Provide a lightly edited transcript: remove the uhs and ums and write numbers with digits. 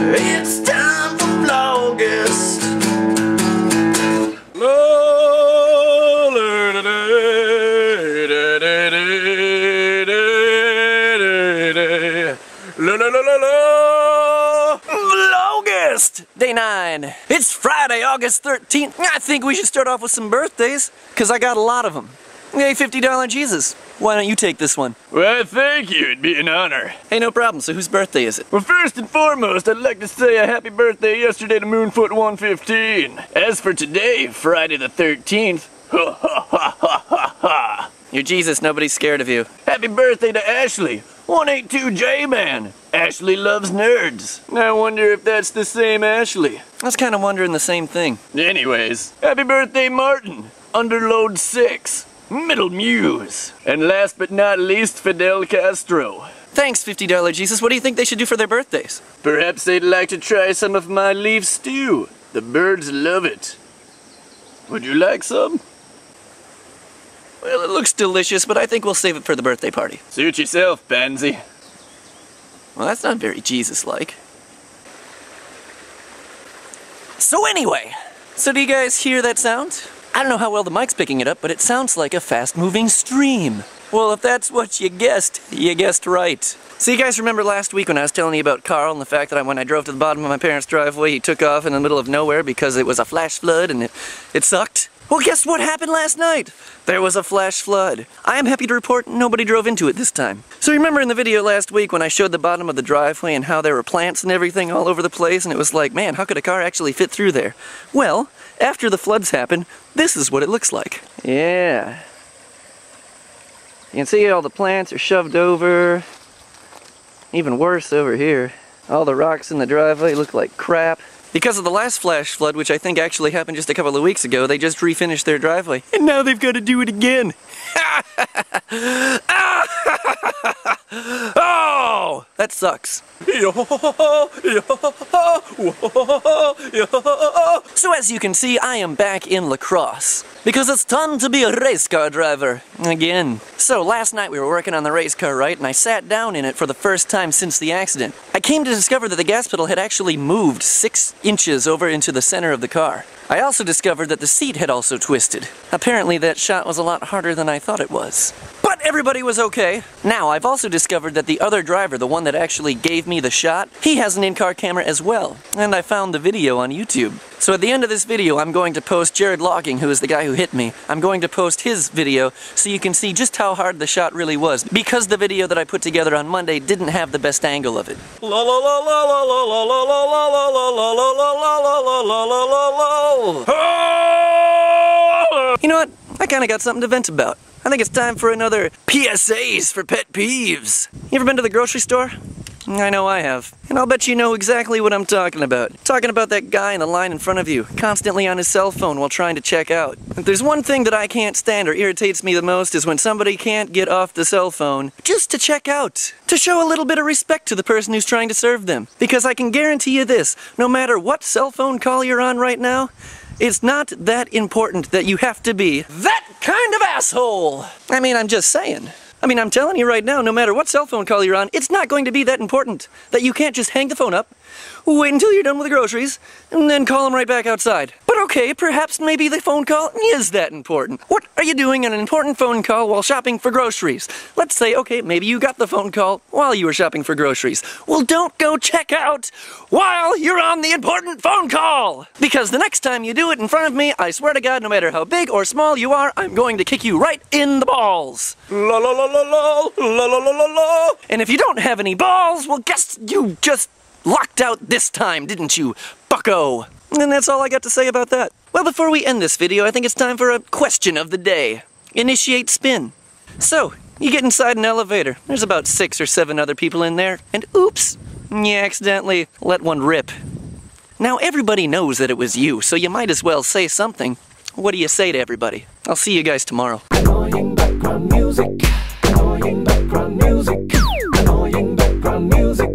It's time for Vlogust. Vlogust! Day 9. It's Friday, August 13th. I think we should start off with some birthdays, because I got a lot of them. Hey, $50 Jesus. Why don't you take this one? Well, thank you. It'd be an honor. Hey, no problem. So whose birthday is it? Well, first and foremost, I'd like to say a happy birthday yesterday to Moonfoot 115. As for today, Friday the 13th, ha ha ha ha ha ha. You're Jesus, nobody's scared of you. Happy birthday to Ashley, 182J-Man. Ashley loves nerds. I wonder if that's the same Ashley. I was kind of wondering the same thing. Anyways, happy birthday, Martin, Underload 6. Middle Muse. And last but not least, Fidel Castro. Thanks, $50 Jesus. What do you think they should do for their birthdays? Perhaps they'd like to try some of my leaf stew. The birds love it. Would you like some? Well, it looks delicious, but I think we'll save it for the birthday party. Suit yourself, pansy. Well, that's not very Jesus-like. So anyway, so do you guys hear that sound? I don't know how well the mic's picking it up, but it sounds like a fast-moving stream. Well, if that's what you guessed right. So you guys remember last week when I was telling you about Carl and the fact that when I drove to the bottom of my parents' driveway, he took off in the middle of nowhere because it was a flash flood and it sucked? Well, guess what happened last night? There was a flash flood. I am happy to report nobody drove into it this time. So remember in the video last week when I showed the bottom of the driveway and how there were plants and everything all over the place, and it was like, man, how could a car actually fit through there? Well, after the floods happened, this is what it looks like. Yeah. You can see all the plants are shoved over. Even worse over here. All the rocks in the driveway look like crap. Because of the last flash flood, which I think actually happened just a couple of weeks ago, they just refinished their driveway. And now they've got to do it again. Oh! That sucks. So as you can see, I am back in La Crosse. Because it's time to be a race car driver. Again. So last night we were working on the race car, right? And I sat down in it for the first time since the accident. I came to discover that the gas pedal had actually moved 6 inches over into the center of the car. I also discovered that the seat had also twisted. Apparently that shot was a lot harder than I thought it was. But everybody was okay. Now, I've also discovered that the other driver, the one that actually gave me the shot, he has an in-car camera as well. And I found the video on YouTube. So at the end of this video, I'm going to post Jared Logging, who is the guy who hit me. I'm going to post his video so you can see just how hard the shot really was, because the video that I put together on Monday didn't have the best angle of it. You know what? I kinda got something to vent about. I think it's time for another PSAs for pet peeves. You ever been to the grocery store? I know I have. And I'll bet you know exactly what I'm talking about. Talking about that guy in the line in front of you, constantly on his cell phone while trying to check out. If there's one thing that I can't stand or irritates me the most is when somebody can't get off the cell phone just to check out. To show a little bit of respect to the person who's trying to serve them. Because I can guarantee you this, no matter what cell phone call you're on right now, it's not that important that you have to be that kind of asshole. I mean, I'm just saying. I mean, I'm telling you right now, no matter what cell phone call you're on, it's not going to be that important. That you can't just hang the phone up, wait until you're done with the groceries, and then call them right back outside. But okay, perhaps maybe the phone call is that important. What are you doing on an important phone call while shopping for groceries? Let's say, okay, maybe you got the phone call while you were shopping for groceries. Well, don't go check out while you're on the important phone call! Because the next time you do it in front of me, I swear to God, no matter how big or small you are, I'm going to kick you right in the balls. La la la la la, la la la la la. And if you don't have any balls, well, guess you just locked out this time, didn't you, bucko? And that's all I got to say about that. Well, before we end this video, I think it's time for a question of the day. Initiate spin. So, you get inside an elevator. There's about 6 or 7 other people in there, and oops, you accidentally let one rip. Now, everybody knows that it was you, so you might as well say something. What do you say to everybody? I'll see you guys tomorrow. Annoying background music. Annoying background music. Annoying background music.